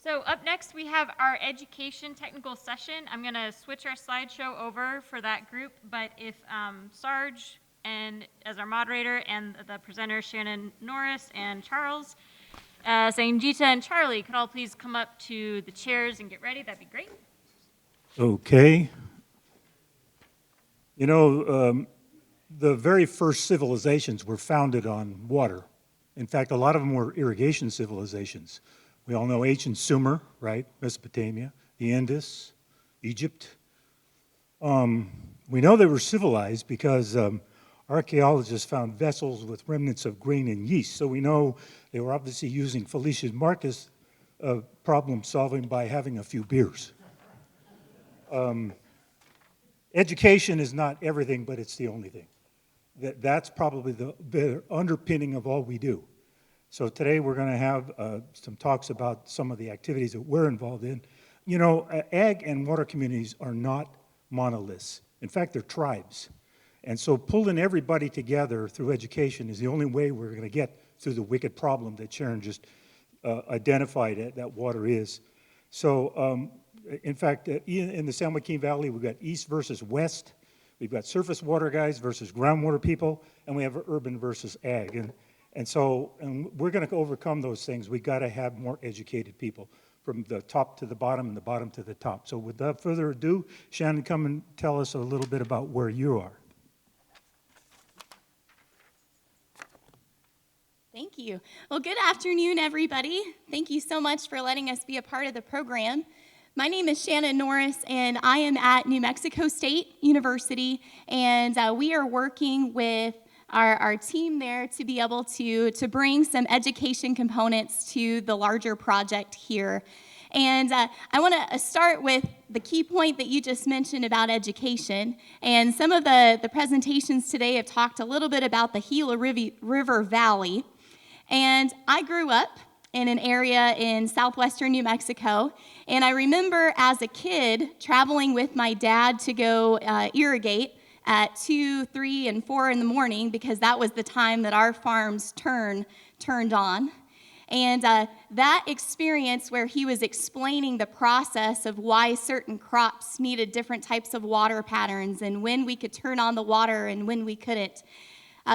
So up next, we have our education technical session. I'm going to switch our slideshow over for that group, but if Sarge and as our moderator and the presenters, Shannon, Norris, and Charles, Sangeeta and Charlie, could all please come up to the chairs and get ready, that'd be great. Okay. You know, the very first civilizations were founded on water. In fact, a lot of them were irrigation civilizations. We all know ancient Sumer, right? Mesopotamia, the Indus, Egypt. We know they were civilized because archaeologists found vessels with remnants of grain and yeast. So we know they were obviously using Felicius Marcus problem solving by having a few beers. Education is not everything, but it's the only thing. That's probably the underpinning of all we do. So today we're going to have some talks about some of the activities that we're involved in. You know, ag and water communities are not monoliths. In fact, they're tribes. And so pulling everybody together through education is the only way we're going to get through the wicked problem that Sharon just identified that water is. So, in fact, in the San Joaquin Valley, we've got east versus west. We've got surface water guys versus groundwater people, and we have urban versus ag. And so we're going to overcome those things. We've got to have more educated people from the top to the bottom and the bottom to the top. So without further ado, Shannon, come and tell us a little bit about where you are. Thank you. Well, good afternoon, everybody. Thank you so much for letting us be a part of the program. My name is Shannon Norris, and I am at New Mexico State University, and we are working with our team there to be able to bring some education components to the larger project here. And I want to start with the key point that you just mentioned about education. And some of the presentations today have talked a little bit about the Gila River Valley. And I grew up in an area in southwestern New Mexico. And I remember as a kid traveling with my dad to go irrigate at 2, 3, and 4 in the morning because that was the time that our farms turned on. And that experience where he was explaining the process of why certain crops needed different types of water patterns and when we could turn on the water and when we couldn't,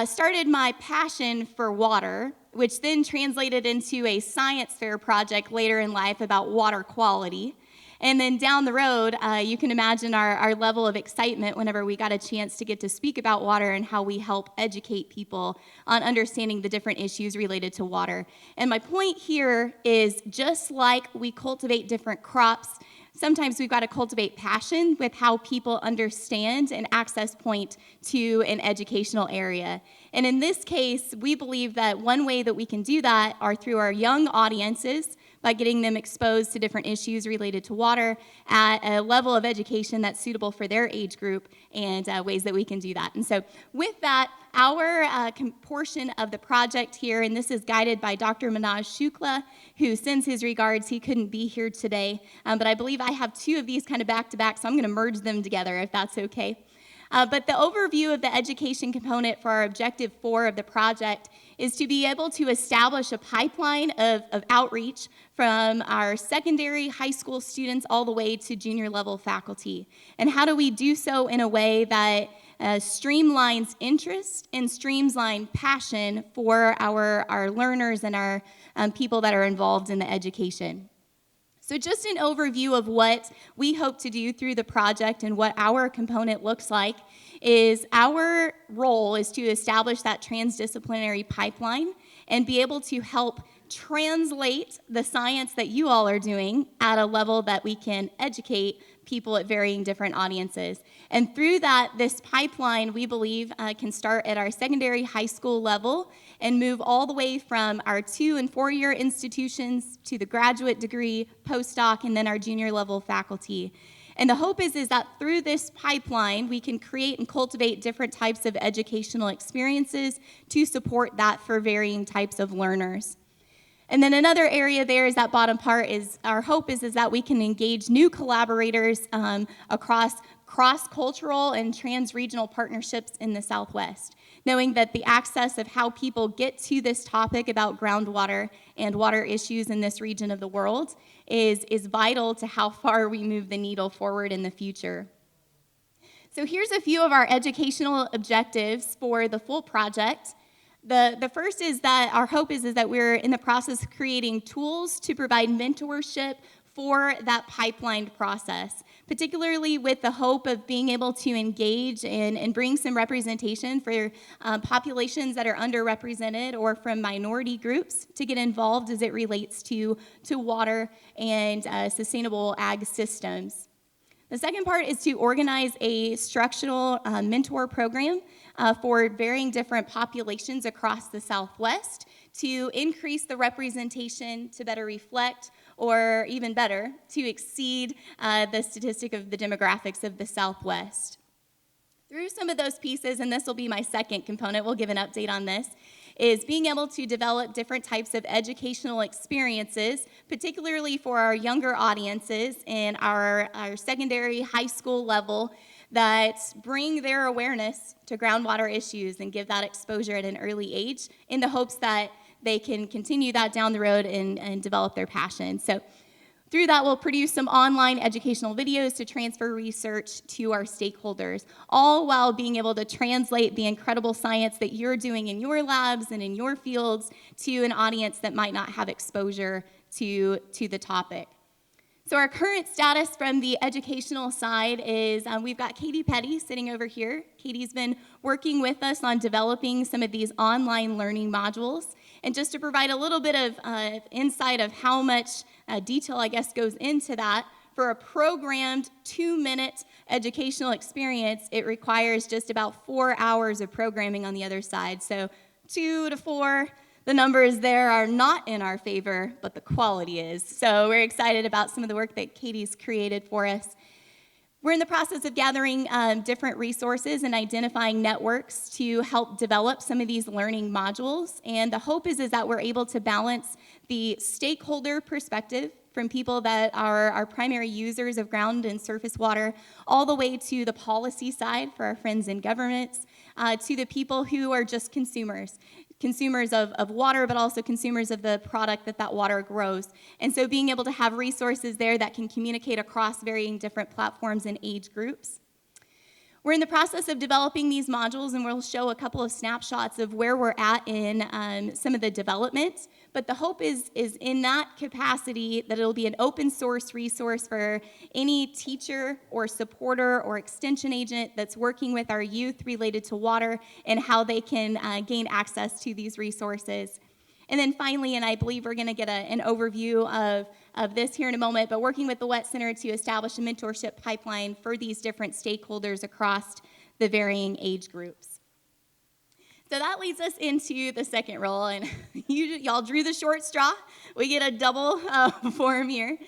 started my passion for water, which then translated into a science fair project later in life about water quality. And then down the road, you can imagine our level of excitement whenever we got a chance to get to speak about water and how we help educate people on understanding the different issues related to water. And my point here is just like we cultivate different crops, sometimes we've got to cultivate passion with how people understand and access point to an educational area. And in this case, we believe that one way that we can do that are through our young audiences, by getting them exposed to different issues related to water at a level of education that's suitable for their age group and ways that we can do that. And so with that, our portion of the project here, and this is guided by Dr. Manoj Shukla, who sends his regards. He couldn't be here today, but I believe I have 2 of these kind of back-to-back, so I'm going to merge them together if that's okay. But the overview of the education component for our Objective 4 of the project is to be able to establish a pipeline of outreach from our secondary high school students all the way to junior level faculty. And how do we do so in a way that streamlines interest and streamlines passion for our learners and our people that are involved in the education? So just an overview of what we hope to do through the project and what our component looks like is our role is to establish that transdisciplinary pipeline and be able to help translate the science that you all are doing at a level that we can educate people at varying different audiences. And through that, this pipeline, we believe, can start at our secondary high school level and move all the way from our 2- and 4-year institutions to the graduate degree, postdoc, and then our junior level faculty. And the hope is that through this pipeline, we can create and cultivate different types of educational experiences to support that for varying types of learners. And then another area there is that bottom part is our hope is that we can engage new collaborators across cross-cultural and trans-regional partnerships in the Southwest. knowing that the access of how people get to this topic about groundwater and water issues in this region of the world is vital to how far we move the needle forward in the future. So here's a few of our educational objectives for the full project. The first is that our hope is that we're in the process of creating tools to provide mentorship for that pipelined process, particularly with the hope of being able to engage and bring some representation for populations that are underrepresented or from minority groups to get involved as it relates to water and sustainable ag systems. The second part is to organize a structural mentor program for varying different populations across the Southwest to increase the representation to better reflect, or even better, to exceed the statistic of the demographics of the Southwest. Through some of those pieces, and this will be my second component, we'll give an update on this, is being able to develop different types of educational experiences, particularly for our younger audiences in our secondary high school level, that bring their awareness to groundwater issues and give that exposure at an early age in the hopes that they can continue that down the road and develop their passion. So through that, we'll produce some online educational videos to transfer research to our stakeholders, all while being able to translate the incredible science that you're doing in your labs and in your fields to an audience that might not have exposure to the topic. So our current status from the educational side is we've got Katie Petty sitting over here. Katie's been working with us on developing some of these online learning modules. And just to provide a little bit of insight of how much detail, I guess, goes into that, for a programmed 2-minute educational experience, it requires just about 4 hours of programming on the other side. So 2 to 4, the numbers there are not in our favor, but the quality is. So we're excited about some of the work that Katie's created for us. We're in the process of gathering different resources and identifying networks to help develop some of these learning modules. And the hope is that we're able to balance the stakeholder perspective from people that are our primary users of ground and surface water, all the way to the policy side for our friends in governments, to the people who are just consumers of water, but also consumers of the product that water grows. And so being able to have resources there that can communicate across varying different platforms and age groups. We're in the process of developing these modules, and we'll show a couple of snapshots of where we're at in some of the development. But the hope is in that capacity that it'll be an open source resource for any teacher or supporter or extension agent that's working with our youth related to water and how they can gain access to these resources. And then finally, and I believe we're going to get an overview of this here in a moment, but working with the Wet Center to establish a mentorship pipeline for these different stakeholders across the varying age groups. So that leads us into the second role, and y'all drew the short straw. We get a double form here.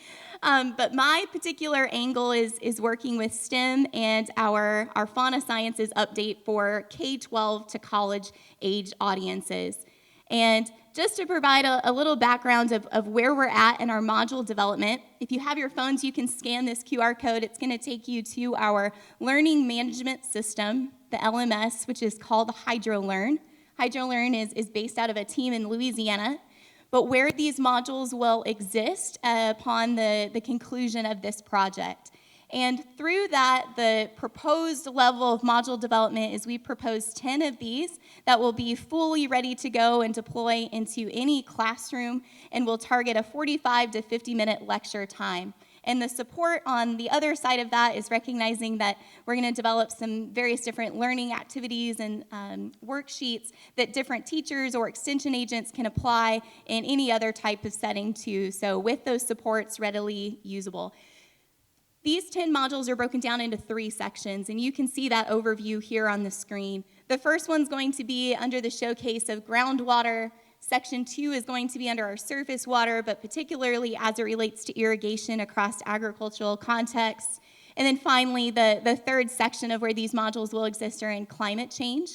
But my particular angle is working with STEM and our fauna sciences update for K-12 to college age audiences. And just to provide a little background of where we're at in our module development, if you have your phones, you can scan this QR code. It's going to take you to our learning management system, the LMS, which is called HydroLearn. HydroLearn is based out of a team in Louisiana, but where these modules will exist upon the conclusion of this project. And through that, the proposed level of module development is we propose 10 of these that will be fully ready to go and deploy into any classroom, and will target a 45 to 50-minute lecture time. And the support on the other side of that is recognizing that we're going to develop some various different learning activities and worksheets that different teachers or extension agents can apply in any other type of setting too. So with those supports readily usable. These 10 modules are broken down into 3 sections, and you can see that overview here on the screen. The first one's going to be under the showcase of groundwater. Section 2 is going to be under our surface water, but particularly as it relates to irrigation across agricultural contexts. And then finally, the third section of where these modules will exist are in climate change.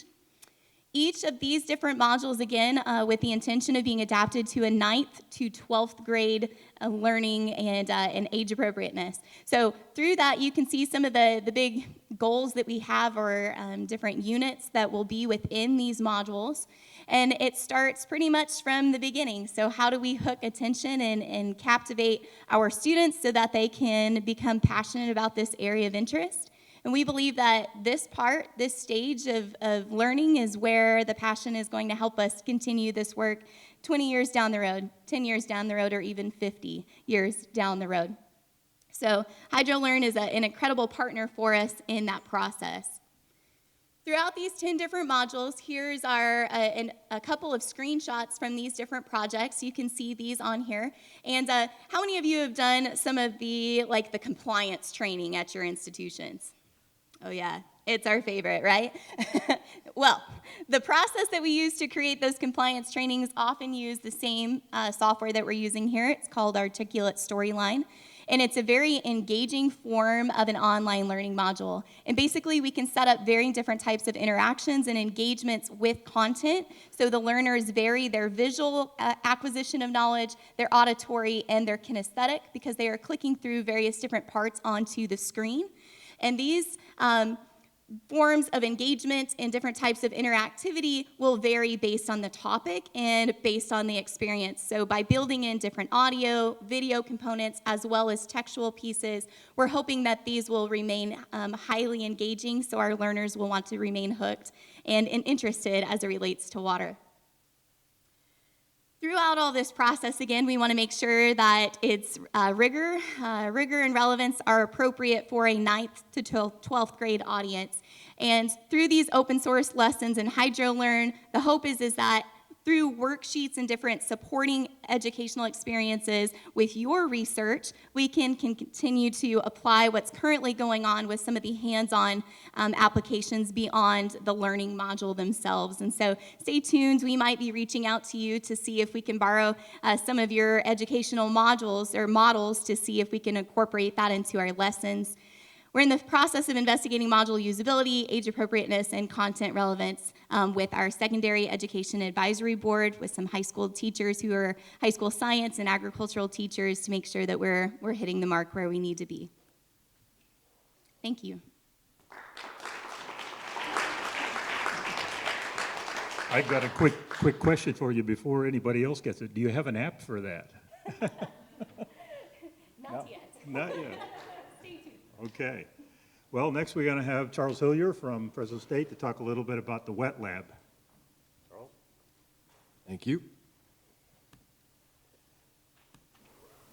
Each of these different modules, again, with the intention of being adapted to a 9th to 12th grade learning and age appropriateness. So through that, you can see some of the big goals that we have, or different units that will be within these modules. And it starts pretty much from the beginning. So how do we hook attention and captivate our students so that they can become passionate about this area of interest? And we believe that this stage of learning is where the passion is going to help us continue this work 20 years down the road, 10 years down the road, or even 50 years down the road. So HydroLearn is an incredible partner for us in that process. Throughout these 10 different modules, here's a couple of screenshots from these different projects. You can see these on here. And how many of you have done some of the compliance training at your institutions? Oh yeah, it's our favorite, right? Well, the process that we use to create those compliance trainings often use the same software that we're using here. It's called Articulate Storyline. And it's a very engaging form of an online learning module. And basically, we can set up very different types of interactions and engagements with content, so the learners vary their visual acquisition of knowledge, their auditory, and their kinesthetic, because they are clicking through various different parts onto the screen. And these forms of engagement and different types of interactivity will vary based on the topic and based on the experience. So by building in different audio, video components, as well as textual pieces, we're hoping that these will remain highly engaging, so our learners will want to remain hooked and interested as it relates to water. Throughout all this process, again, we want to make sure that its rigor and relevance are appropriate for a 9th to 12th grade audience. And through these open source lessons in HydroLearn, the hope is that through worksheets and different supporting educational experiences with your research, we can continue to apply what's currently going on with some of the hands-on applications beyond the learning module themselves. And so stay tuned. We might be reaching out to you to see if we can borrow some of your educational modules or models to see if we can incorporate that into our lessons. We're in the process of investigating module usability, age appropriateness, and content relevance with our secondary education advisory board, with some high school teachers who are high school science and agricultural teachers, to make sure that we're hitting the mark where we need to be. Thank you. I've got a quick question for you before anybody else gets it. Do you have an app for that? Not yet. Not yet. Stay tuned. Okay. Well, next we're going to have Charles Hilyer from Fresno State to talk a little bit about the wet lab. Charles? Thank you.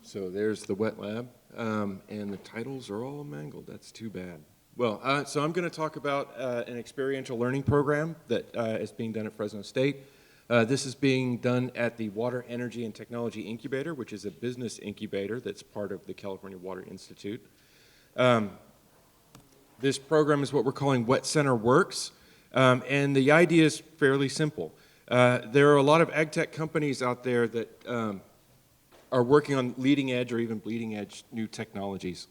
So there's the wet lab, and the titles are all mangled. That's too bad. Well, so I'm going to talk about an experiential learning program that is being done at Fresno State. This is being done at the Water, Energy, and Technology Incubator, which is a business incubator that's part of the California Water Institute. This program is what we're calling Wet Center Works, and the idea is fairly simple. There are a lot of ag tech companies out there that are working on leading edge or even bleeding edge new technologies,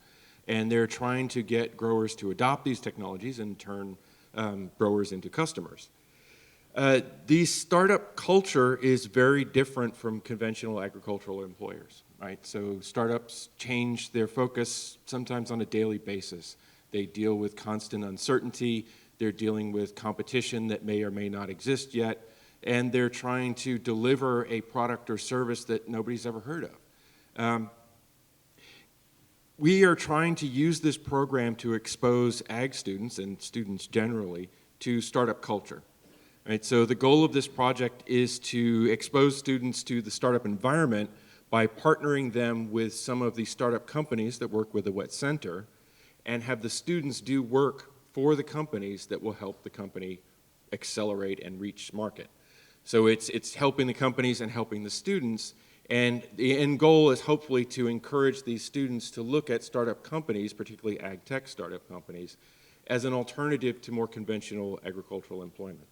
and they're trying to get growers to adopt these technologies and turn growers into customers. The startup culture is very different from conventional agricultural employers, right? So startups change their focus sometimes on a daily basis. They deal with constant uncertainty, they're dealing with competition that may or may not exist yet, and they're trying to deliver a product or service that nobody's ever heard of. We are trying to use this program to expose ag students and students generally to startup culture. Right, so the goal of this project is to expose students to the startup environment by partnering them with some of the startup companies that work with the Wet Center, and have the students do work for the companies that will help the company accelerate and reach market. So it's helping the companies and helping the students, and the end goal is hopefully to encourage these students to look at startup companies, particularly ag tech startup companies, as an alternative to more conventional agricultural employment.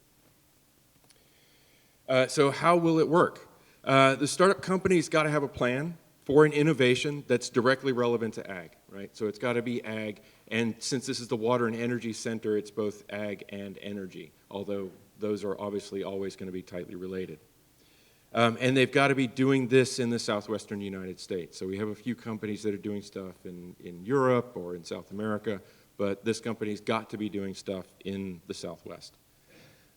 So how will it work? The startup company's got to have a plan for an innovation that's directly relevant to ag, right? So it's got to be ag, and since this is the Water and Energy Center, it's both ag and energy, although those are obviously always going to be tightly related. And they've got to be doing this in the southwestern United States. So we have a few companies that are doing stuff in Europe or in South America, but this company's got to be doing stuff in the Southwest.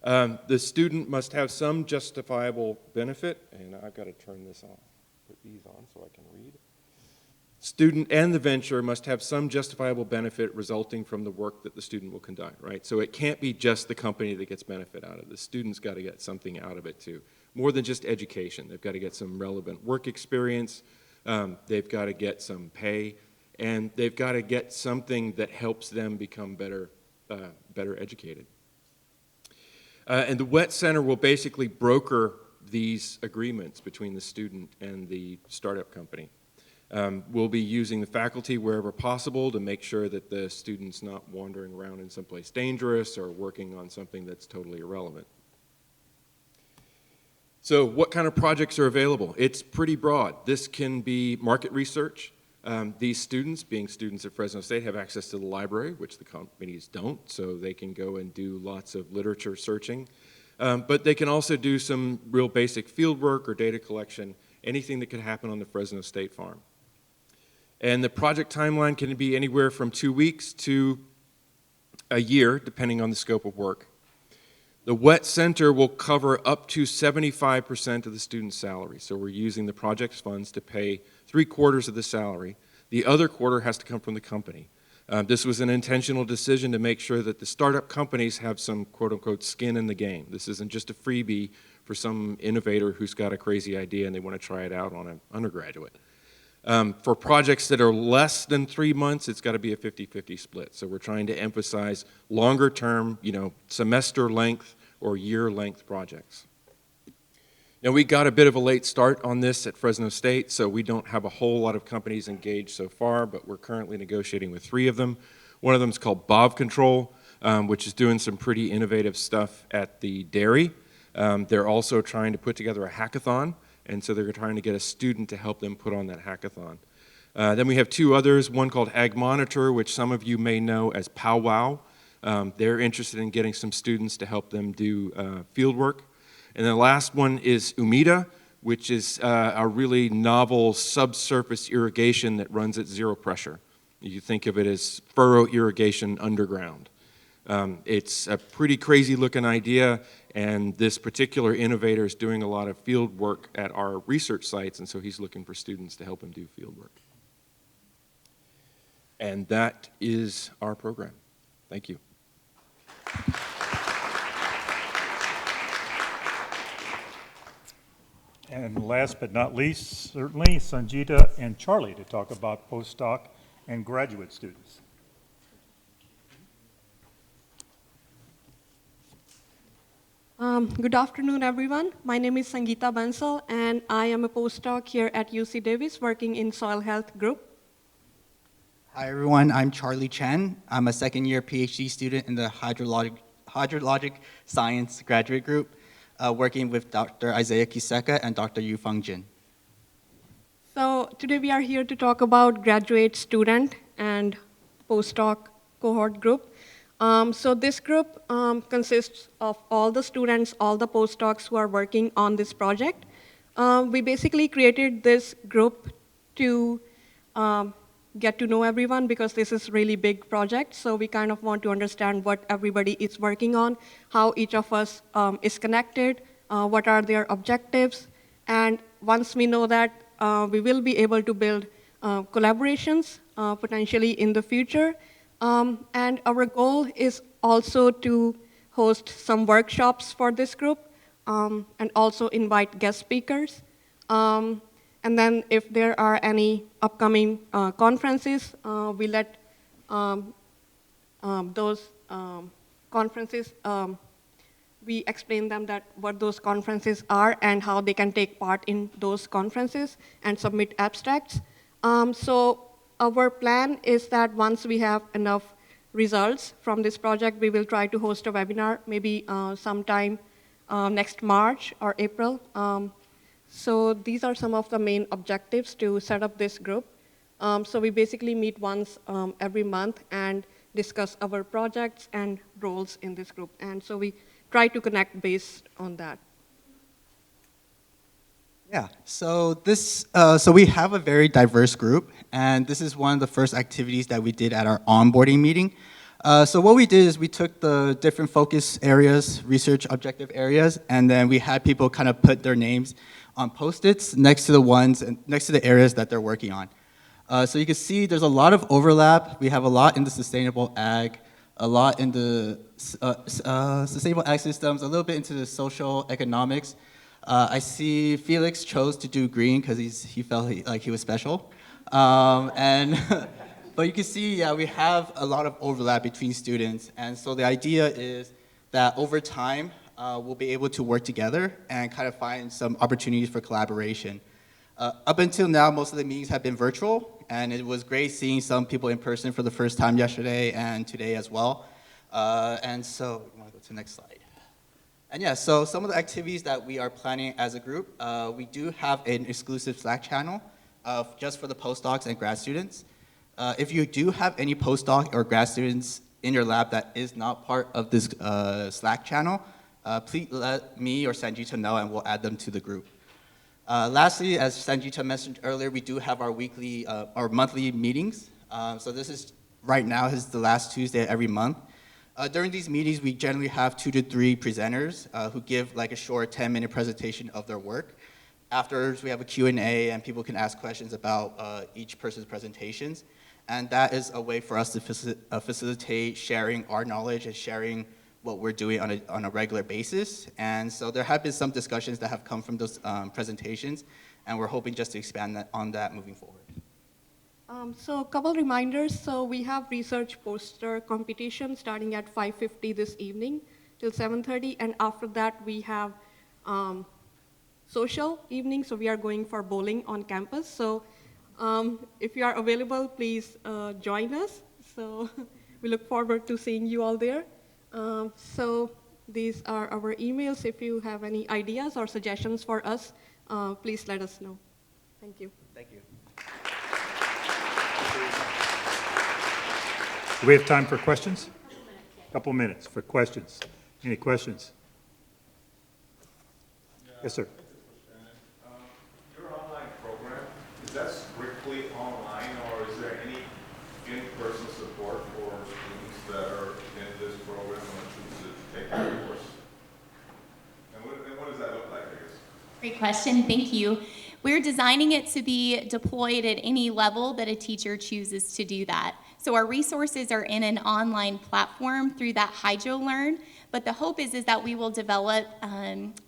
The student must have some justifiable benefit, and I've got to turn this on, put these on so I can read. Student and the venture must have some justifiable benefit resulting from the work that the student will conduct, right? So it can't be just the company that gets benefit out of it. The student's got to get something out of it too. More than just education. They've got to get some relevant work experience, they've got to get some pay, and they've got to get something that helps them become better educated. And the WET Center will basically broker these agreements between the student and the startup company. We'll be using the faculty wherever possible to make sure that the student's not wandering around in someplace dangerous or working on something that's totally irrelevant. So what kind of projects are available? It's pretty broad. This can be market research. These students, being students at Fresno State, have access to the library, which the companies don't, so they can go and do lots of literature searching. But they can also do some real basic field work or data collection, anything that could happen on the Fresno State farm. And the project timeline can be anywhere from 2 weeks to a year, depending on the scope of work. The WET Center will cover up to 75% of the student's salary. So we're using the project's funds to pay 3/4 of the salary. The other quarter has to come from the company. This was an intentional decision to make sure that the startup companies have some quote-unquote skin in the game. This isn't just a freebie for some innovator who's got a crazy idea and they want to try it out on an undergraduate. For projects that are less than 3 months, it's got to be a 50-50 split. So we're trying to emphasize longer term, semester length or year length projects. Now we got a bit of a late start on this at Fresno State, so we don't have a whole lot of companies engaged so far, but we're currently negotiating with 3 of them. One of them is called Bob Control, which is doing some pretty innovative stuff at the dairy. They're also trying to put together a hackathon. And so they're trying to get a student to help them put on that hackathon. Then we have 2 others, one called Ag Monitor, which some of you may know as Powwow. They're interested in getting some students to help them do field work. And the last one is UMIDA, which is a really novel subsurface irrigation that runs at 0 pressure. You think of it as furrow irrigation underground. It's a pretty crazy looking idea, and this particular innovator is doing a lot of field work at our research sites, and so he's looking for students to help him do field work. And that is our program. Thank you. And last but not least, certainly, Sangeeta and Charlie to talk about postdoc and graduate students. Good afternoon, everyone. My name is Sangeeta Bansal, and I am a postdoc here at UC Davis working in Soil Health Group. Hi, everyone. I'm Charlie Chen. I'm a second-year PhD student in the hydrologic science graduate group, working with Dr. Isaiah Kiseka and Dr. Yufang Jin. So today we are here to talk about graduate student and postdoc cohort group. So this group consists of all the students, all the postdocs who are working on this project. We basically created this group to get to know everyone because this is a really big project. So we kind of want to understand what everybody is working on, how each of us is connected, what are their objectives. And once we know that, we will be able to build collaborations potentially in the future. And our goal is also to host some workshops for this group and also invite guest speakers. And then if there are any upcoming conferences, we let those conferences, we explain them that what those conferences are and how they can take part in those conferences and submit abstracts. So our plan is that once we have enough results from this project, we will try to host a webinar, maybe sometime next March or April. So these are some of the main objectives to set up this group. So we basically meet once every month and discuss our projects and roles in this group. And so we try to connect based on that. Yeah, so so we have a very diverse group, and this is one of the first activities that we did at our onboarding meeting. So what we did is we took the different focus areas, research objective areas, and then we had people kind of put their names on Post-its next to the areas that they're working on. So you can see there's a lot of overlap. We have a lot in the sustainable ag, a lot in the sustainable ag systems, a little bit into the social economics. I see Felix chose to do green because he felt like he was special. But you can see, yeah, we have a lot of overlap between students. And so the idea is that over time, we'll be able to work together and kind of find some opportunities for collaboration. Up until now, most of the meetings have been virtual, and it was great seeing some people in person for the first time yesterday and today as well. And so, you want to go to the next slide? And yeah, so some of the activities that we are planning as a group, we do have an exclusive Slack channel just for the postdocs and grad students. If you do have any postdoc or grad students in your lab that is not part of this Slack channel, please let me or Sangeeta know and we'll add them to the group. Lastly, as Sangeeta mentioned earlier, we do have our monthly meetings. So this is, right now, is the last Tuesday of every month. During these meetings, we generally have 2 to 3 presenters who give like a short 10-minute presentation of their work. Afterwards, we have a Q&A, and people can ask questions about each person's presentations. And that is a way for us to facilitate sharing our knowledge and sharing what we're doing on a regular basis. And so there have been some discussions that have come from those presentations, and we're hoping just to expand on that moving forward. So a couple reminders. So we have research poster competition starting at 5:50 this evening till 7:30, and after that we have social evening. So we are going for bowling on campus. So if you are available, please join us. So we look forward to seeing you all there. So these are our emails. If you have any ideas or suggestions for us, please let us know. Thank you. Thank you. Do we have time for questions? Couple minutes for questions. Any questions? Yes, sir. Your online program, is that strictly online, or is there any in-person support for students that are in this program and choose to take the course? And what does that look like, I guess? Great question, thank you. We're designing it to be deployed at any level that a teacher chooses to do that. So our resources are in an online platform through that HydroLearn, but the hope is that we will develop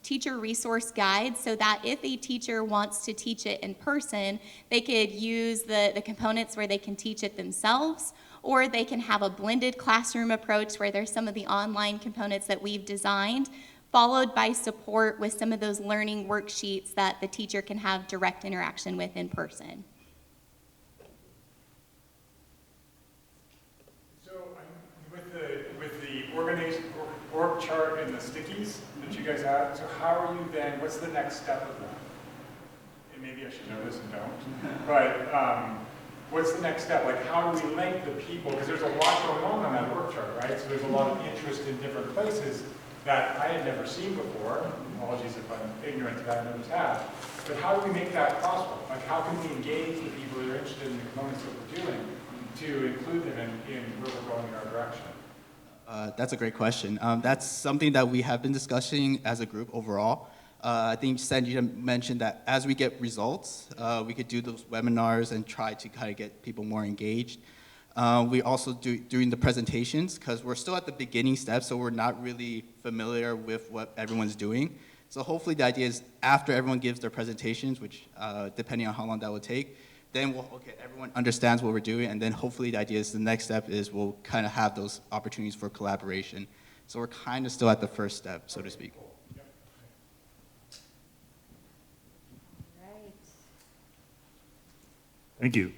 teacher resource guides so that if a teacher wants to teach it in person, they could use the components where they can teach it themselves, or they can have a blended classroom approach where there's some of the online components that we've designed, followed by support with some of those learning worksheets that the teacher can have direct interaction with in person. So with the organized org chart and the stickies that you guys have, so how are you then, what's the next step of that? And maybe I should know this and don't, but what's the next step? Like, how do we link the people? Because there's a lot going on that org chart, right? So there's a lot of interest in different places that I had never seen before. Apologies if I'm ignorant to that, and others have. But how do we make that possible? Like, how can we engage the people that are interested in the components that we're doing to include them in where we're going in our direction? That's a great question. That's something that we have been discussing as a group overall. I think Sangeeta mentioned that as we get results, we could do those webinars and try to kind of get people more engaged. We also do during the presentations, because we're still at the beginning steps, so we're not really familiar with what everyone's doing. So hopefully the idea is after everyone gives their presentations, which depending on how long that will take, then everyone understands what we're doing, and then hopefully the idea is the next step is we'll kind of have those opportunities for collaboration. So we're kind of still at the first step, so to speak. Right. Thank you.